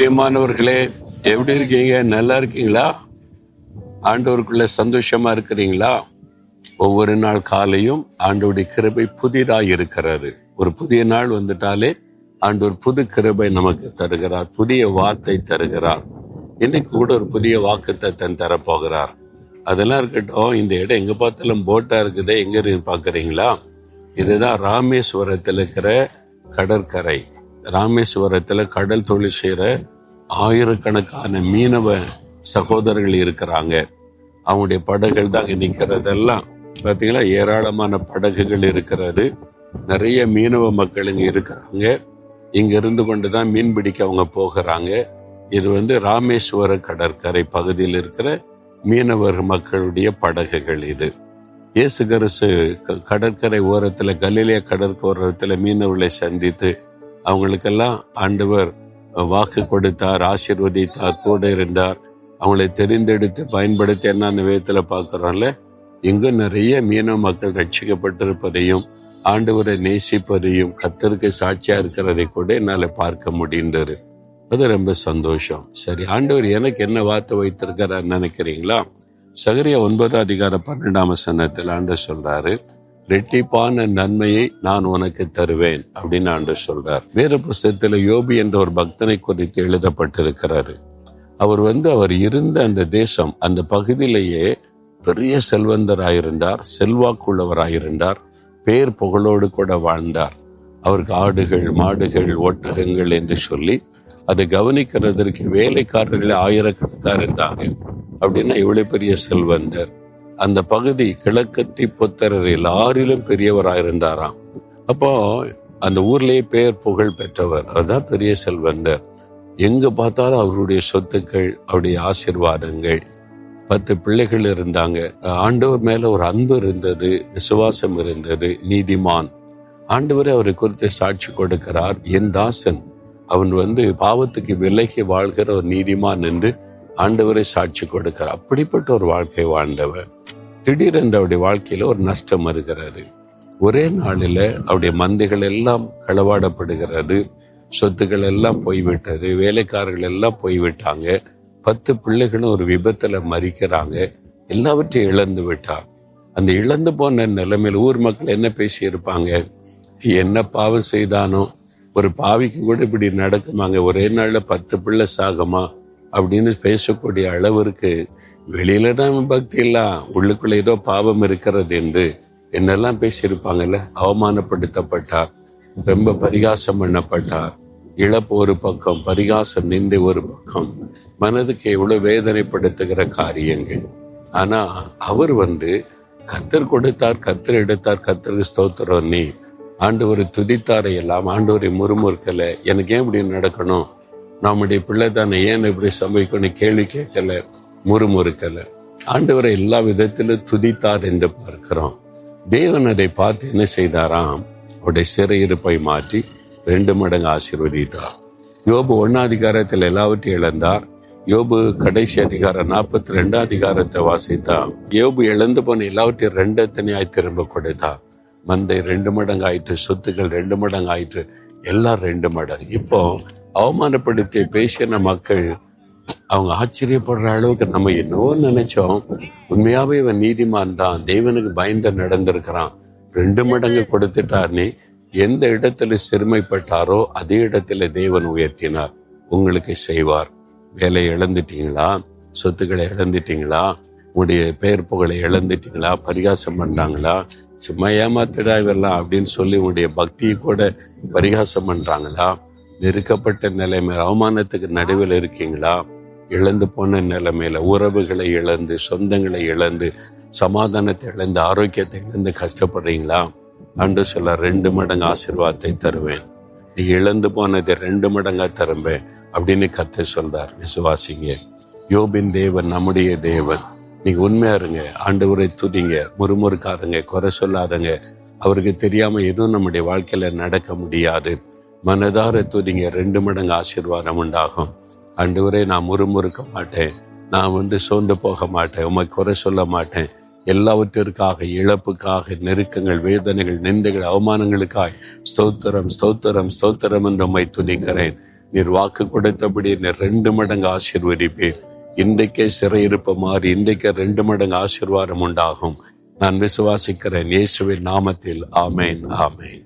பிரியமானவர்களே, எப்படி இருக்கீங்க? நல்லா இருக்கீங்களா? ஆண்டவருக்குள்ள சந்தோஷமா இருக்கிறீங்களா? ஒவ்வொரு நாள் காலையும் ஆண்டவருடைய கிருபை புதிதாய் இருக்கிறது. ஒரு புதிய நாள் வந்துட்டாலே ஆண்டவர் புது கிருபை நமக்கு தருகிறார், புதிய வார்த்தை தருகிறார். இன்னைக்கு கூட ஒரு புதிய வாக்குத்தத்தம் தரப்போகிறார். அதெல்லாம் இருக்கட்டும், இந்த இடம் எங்க பார்த்தாலும் போட்டா இருக்குதே, எங்க இருக்கு பாக்குறீங்களா? இதுதான் ராமேஸ்வரத்தில் இருக்கிற கடற்கரை. ராமேஸ்வரத்துல கடல் தொழில் செய்யற ஆயிரக்கணக்கான மீனவ சகோதரர்கள் இருக்கிறாங்க. அவங்களுடைய படகுகள் தான் நிற்கிறதெல்லாம் பார்த்தீங்கன்னா, ஏராளமான படகுகள் இருக்கிறது. நிறைய மீனவ மக்கள் இங்க இருக்கிறாங்க. இங்க இருந்து கொண்டுதான் மீன் பிடிக்க அவங்க போகிறாங்க. இது ராமேஸ்வர கடற்கரை பகுதியில் இருக்கிற மீனவர் மக்களுடைய படகுகள். இது இயேசு கிறிஸ்து கடற்கரை ஓரத்துல, கலிலேயா கடற்கரை மீனவர்களை சந்தித்து அவங்களுக்கெல்லாம் ஆண்டவர் வாக்கு கொடுத்தார், ஆசீர்வதித்தார், கூட இருந்தார். அவங்களை தெரிந்தெடுத்து பயன்படுத்தி என்னென்ன விதத்துல பார்க்கிறோம்ல, இங்கு நிறைய மீனவ மக்கள் ரட்சிக்கப்பட்டிருப்பதையும் ஆண்டவரை நேசிப்பதையும் கர்த்தருக்கு சாட்சியா இருக்கிறதை கூட என்னால பார்க்க முடிந்தது. அது ரொம்ப சந்தோஷம். சரி, ஆண்டவர் எனக்கு என்ன வார்த்தை வைத்திருக்கிறார் நினைக்கிறீங்களா? சகரியா 9:12 ஆண்டவர் சொல்றாரு, ரெட்டிப்பான நன்மையை நான் உனக்கு தருவேன் அப்படின்னு ஆண்டவர் சொல்றார். வேற புஸ்தகத்துல யோபு என்ற ஒரு பக்தனை குறித்து எழுதப்பட்டிருக்கிறாரு. அவர் இருந்த அந்த தேசம், அந்த பகுதியிலேயே பெரிய செல்வந்தராயிருந்தார், செல்வாக்குள்ளவராயிருந்தார், பேர் புகழோடு கூட வாழ்ந்தார். அவருக்கு ஆடுகள், மாடுகள், ஒட்டகங்கள் என்று சொல்லி அதை கவனிக்கிறதற்கு வேலைக்காரர்கள் ஆயிரக்கணக்காக இருந்தாங்க. அப்படின்னா இவ்வளவு பெரிய செல்வந்தர். அந்த பகுதி கிழக்கத்தி புத்தரர் எல்லாரிலும் பெரியவராயிருந்தாராம். அப்போ அந்த ஊர்லயே பேர் புகழ் பெற்றவர், அதுதான் பெரிய செல்வந்தர். எங்க பார்த்தாலும் அவருடைய சொத்துக்கள், அவருடைய ஆசீர்வாதங்கள். 10 பிள்ளைகள் இருந்தாங்க. ஆண்டவர் மேல ஒரு அன்பு இருந்தது, விசுவாசம் இருந்தது, நீதிமான். ஆண்டவரே அவரை குறித்து சாட்சி கொடுக்கிறார், என் தாசன் அவன் பாவத்துக்கு விலகி வாழ்கிற ஒரு நீதிமான் என்று ஆண்டவரை சாட்சி கொடுக்கிறார். அப்படிப்பட்ட ஒரு வாழ்க்கை வாழ்ந்தவர். திடீரென்று அவருடைய வாழ்க்கையில ஒரு நஷ்டம் வருகிறது. ஒரே நாளில அவருடைய மந்தைகள் எல்லாம் களவாடப்படுகிறது, சொத்துக்கள் எல்லாம் போய்விட்டது, வேலைக்காரர்கள் எல்லாம் போய்விட்டாங்க, 10 பிள்ளைகளும் ஒரு விபத்துல மரிக்கிறாங்க, எல்லாவற்றையும் இழந்து விட்டார். அந்த இழந்து போன நிலைமையில் ஊர் மக்கள் என்ன பேசி இருப்பாங்க? என்ன பாவம் செய்தானோ, ஒரு பாவிக்கு கூட இப்படி நடக்குமாங்க, ஒரே நாள்ல 10 பிள்ளை சாகமா அப்படின்னு பேசக்கூடிய அளவிற்கு வெளியில தான் பக்தி எல்லாம், உள்ளுக்குள்ள ஏதோ பாவம் இருக்கிறது என்று என்னெல்லாம் பேசியிருப்பாங்கல்ல. அவமானப்படுத்தப்பட்டார், ரொம்ப பரிகாசம் பண்ணப்பட்டார். இழப்பு ஒரு பக்கம், பரிகாசம், நிந்தை ஒரு பக்கம், மனதுக்கு எவ்வளவு வேதனைப்படுத்துகிற காரியங்கள். ஆனா அவர் கர்த்தர் கொடுத்தார், கர்த்தர் எடுத்தார், கர்த்தருக்கு ஸ்தோத்திரம். நீ ஆண்டவரை துதித்தாரை எல்லாம், ஆண்டவரை முறுமுறுக்கல, எனக்கு ஏன் இப்படி நடக்கணும், நம்முடைய பிள்ளை தானே, ஏன் இப்படி சம்பவிக்கணும் கேள்வி கேட்கல, முறுமுறுக்கல. ஆண்டவரை எல்லா விதத்திலும் துதித்தார் என்று பார்க்கிறோம். தேவன் அதை பார்த்து என்ன செய்தாராம்? அவருடைய சிறையிருப்பை மாற்றி 2 மடங்கு ஆசீர்வதித்தார். யோபு 1 எல்லாவற்றையும் இழந்தார். யோபு கடைசி அதிகாரம் 42 வாசித்தார். யோபு இழந்து போன எல்லாவற்றையும் 2 தனியாய் திரும்ப கொடுத்தார். மந்தை 2 மடங்கு ஆயிற்று, சொத்துக்கள் 2 மடங்கு ஆயிற்று, எல்லாம் 2 மடங்கு. இப்போ அவமானப்படுத்தி பேசின மக்கள் அவங்க ஆச்சரியப்படுற அளவுக்கு நம்ம என்னவோ நினைச்சோம், உண்மையாவே இவன் நீதிமான் தான், தேவனுக்கு பயந்து நடந்திருக்கிறான், 2 மடங்கு கொடுத்துட்டார்னே. எந்த இடத்துல சிறுமைப்பட்டாரோ அதே இடத்துல தேவன் உயர்த்தினார். உங்களுக்கு செய்வார். வேலையை இழந்துட்டீங்களா? சொத்துக்களை இழந்துட்டீங்களா? உங்களுடைய பெயர் புகழை இழந்துட்டீங்களா? பரிகாசம் பண்ணாங்களா? சும்மா ஏமாத்திடா இவெல்லாம் அப்படின்னு சொல்லி உங்களுடைய பக்தியை கூட பரிகாசம் பண்றாங்களா? நெருக்கப்பட்ட நிலைமை, அவமானத்துக்கு நடுவில் இருக்கீங்களா? இழந்து போன நிலைமையில உறவுகளை இழந்து, சொந்தங்களை இழந்து, சமாதானத்தை இழந்து, ஆரோக்கியத்தை இழந்து கஷ்டப்படுறீங்களா? அன்று சொல்ல 2 மடங்கு ஆசீர்வாதத்தை தருவேன், நீ இழந்து போனதை 2 மடங்கா தருவேன் அப்படின்னு கர்த்தர் சொல்றார். விசுவாசிங்க. யோபின் தேவன் நம்முடைய தேவன். நீங்க உண்மையா இருங்க, ஆண்டவரை துதிங்க, முறுமுறுக்காதுங்க, குறை சொல்லாதுங்க. அவருக்கு தெரியாம எதுவும் நம்முடைய வாழ்க்கையில நடக்க முடியாது. மனதார துதிங்க, 2 மடங்கு ஆசீர்வாதம் உண்டாகும். ஆண்டவரே, நான் முறுமுறுக்க மாட்டேன், நான் சோர்ந்து போக மாட்டேன், உம்மை குறை சொல்ல மாட்டேன். எல்லாவற்றிற்காக, இழப்புக்காக, நெருக்கங்கள், வேதனைகள், நிந்தைகள், அவமானங்களுக்காய் ஸ்தோத்திரம், ஸ்தோத்திரம், ஸ்தோத்திரம் என்று உம்மை துதிக்கிறேன். நீர் வாக்கு கொடுத்தபடி நீர் 2 மடங்கு ஆசீர்வதிப்பீர். இன்றைக்கே சிறையிருப்பு மாறி இன்றைக்கே 2 மடங்கு ஆசீர்வாதம் உண்டாகும். நான் விசுவாசிக்கிறேன் இயேசுவின் நாமத்தில். ஆமேன், ஆமேன்.